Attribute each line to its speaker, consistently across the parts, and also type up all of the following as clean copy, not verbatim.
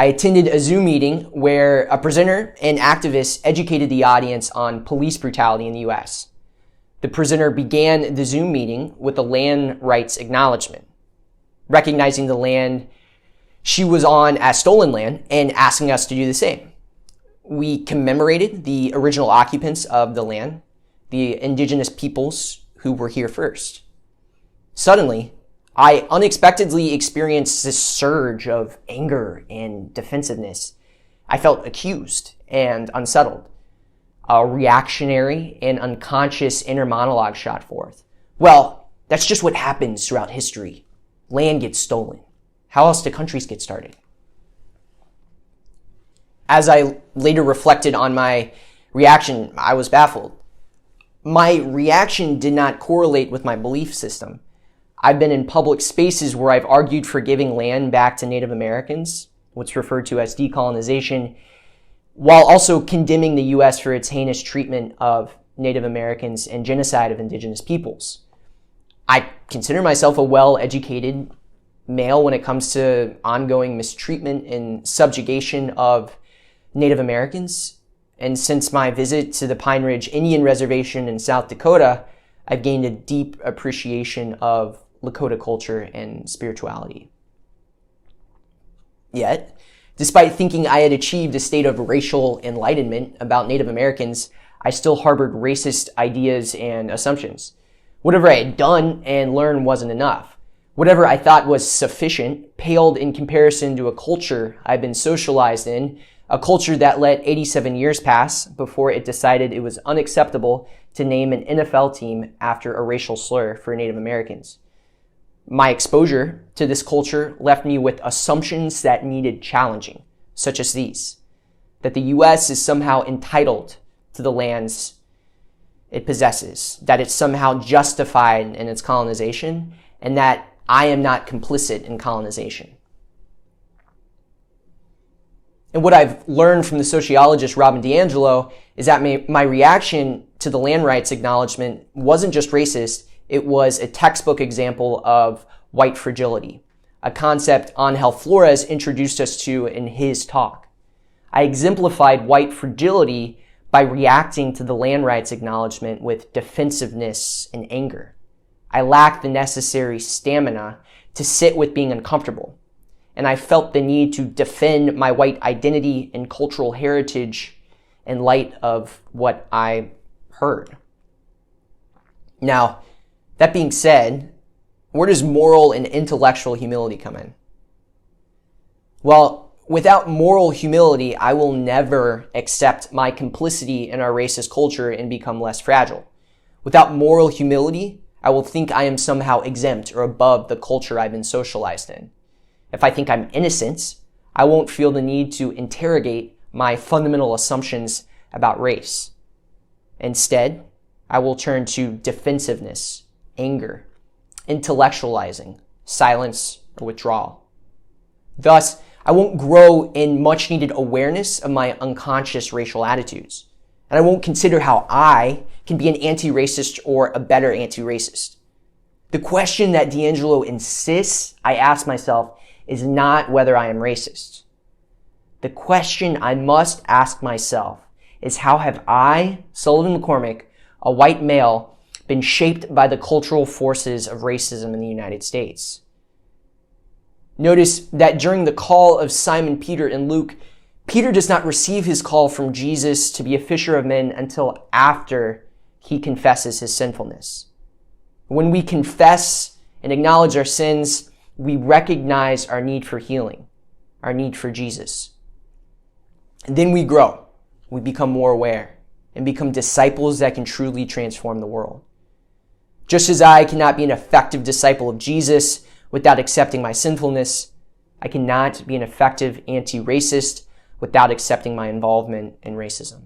Speaker 1: I attended a Zoom meeting where a presenter and activist educated the audience on police brutality in the US. The presenter began the Zoom meeting with a land rights acknowledgement, recognizing the land she was on as stolen land and asking us to do the same. We commemorated the original occupants of the land, the indigenous peoples who were here first. Suddenly, I unexpectedly experienced this surge of anger and defensiveness. I felt accused and unsettled. A reactionary and unconscious inner monologue shot forth. Well, that's just what happens throughout history. Land gets stolen. How else do countries get started? As I later reflected on my reaction, I was baffled. My reaction did not correlate with my belief system. I've been in public spaces where I've argued for giving land back to Native Americans, what's referred to as decolonization, while also condemning the U.S. for its heinous treatment of Native Americans and genocide of indigenous peoples. I consider myself a well-educated male when it comes to ongoing mistreatment and subjugation of Native Americans. And since my visit to the Pine Ridge Indian Reservation in South Dakota, I've gained a deep appreciation of Lakota culture and spirituality. Yet, despite thinking I had achieved a state of racial enlightenment about Native Americans, I still harbored racist ideas and assumptions. Whatever I had done and learned wasn't enough. Whatever I thought was sufficient paled in comparison to a culture I've been socialized in, a culture that let 87 years pass before it decided it was unacceptable to name an NFL team after a racial slur for Native Americans. My exposure to this culture left me with assumptions that needed challenging, such as these: that the U.S. is somehow entitled to the lands it possesses, that it's somehow justified in its colonization, and that I am not complicit in colonization. And what I've learned from the sociologist Robin DiAngelo is that my reaction to the land rights acknowledgement wasn't just racist, it was a textbook example of white fragility, a concept Angel Flores introduced us to in his talk. I exemplified white fragility by reacting to the land rights acknowledgement with defensiveness and anger. I lacked the necessary stamina to sit with being uncomfortable, and I felt the need to defend my white identity and cultural heritage in light of what I heard. Now, that being said, where does moral and intellectual humility come in? Well, without moral humility, I will never accept my complicity in our racist culture and become less fragile. Without moral humility, I will think I am somehow exempt or above the culture I've been socialized in. If I think I'm innocent, I won't feel the need to interrogate my fundamental assumptions about race. Instead, I will turn to defensiveness, anger, intellectualizing, silence, or withdrawal. Thus, I won't grow in much needed awareness of my unconscious racial attitudes. And I won't consider how I can be an anti-racist or a better anti-racist. The question that DiAngelo insists I ask myself is not whether I am racist. The question I must ask myself is how have I, Sullivan McCormick, a white male, been shaped by the cultural forces of racism in the United States? Notice that during the call of Simon Peter in Luke, Peter does not receive his call from Jesus to be a fisher of men until after he confesses his sinfulness. When we confess and acknowledge our sins, we recognize our need for healing, our need for Jesus. And then we grow. We become more aware and become disciples that can truly transform the world. Just as I cannot be an effective disciple of Jesus without accepting my sinfulness, I cannot be an effective anti-racist without accepting my involvement in racism.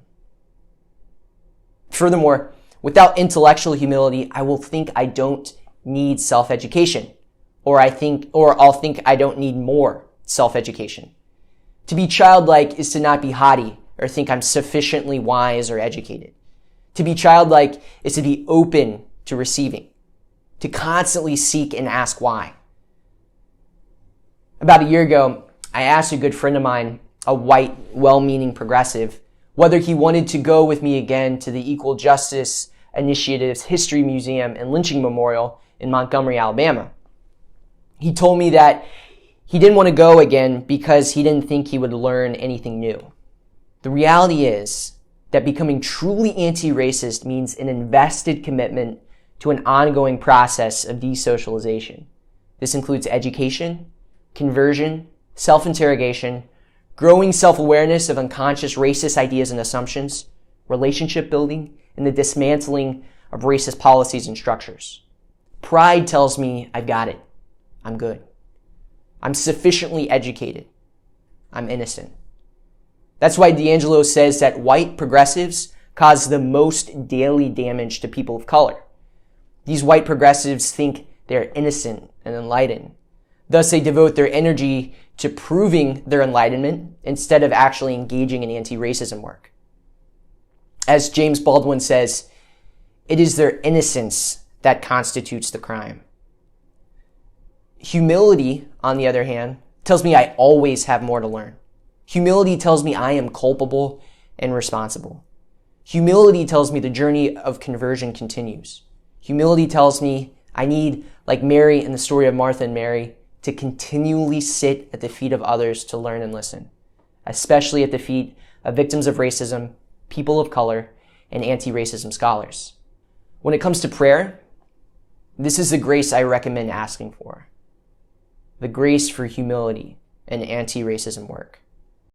Speaker 1: Furthermore, without intellectual humility, I will think I don't need self-education, or I'll think I don't need more self-education. To be childlike is to not be haughty or think I'm sufficiently wise or educated. To be childlike is to be open to receiving, to constantly seek and ask why. About a year ago, I asked a good friend of mine, a white, well-meaning progressive, whether he wanted to go with me again to the Equal Justice Initiative's History Museum and Lynching Memorial in Montgomery, Alabama. He told me that he didn't want to go again because he didn't think he would learn anything new. The reality is that becoming truly anti-racist means an invested commitment to an ongoing process of de-socialization. This includes education, conversion, self-interrogation, growing self-awareness of unconscious racist ideas and assumptions, relationship building, and the dismantling of racist policies and structures. Pride tells me I've got it. I'm good. I'm sufficiently educated. I'm innocent. That's why D'Angelo says that white progressives cause the most daily damage to people of color. These white progressives think they're innocent and enlightened. Thus, they devote their energy to proving their enlightenment instead of actually engaging in anti-racism work. As James Baldwin says, it is their innocence that constitutes the crime. Humility, on the other hand, tells me I always have more to learn. Humility tells me I am culpable and responsible. Humility tells me the journey of conversion continues. Humility tells me I need, like Mary in the story of Martha and Mary, to continually sit at the feet of others to learn and listen, especially at the feet of victims of racism, people of color, and anti-racism scholars. When it comes to prayer, this is the grace I recommend asking for. The grace for humility and anti-racism work.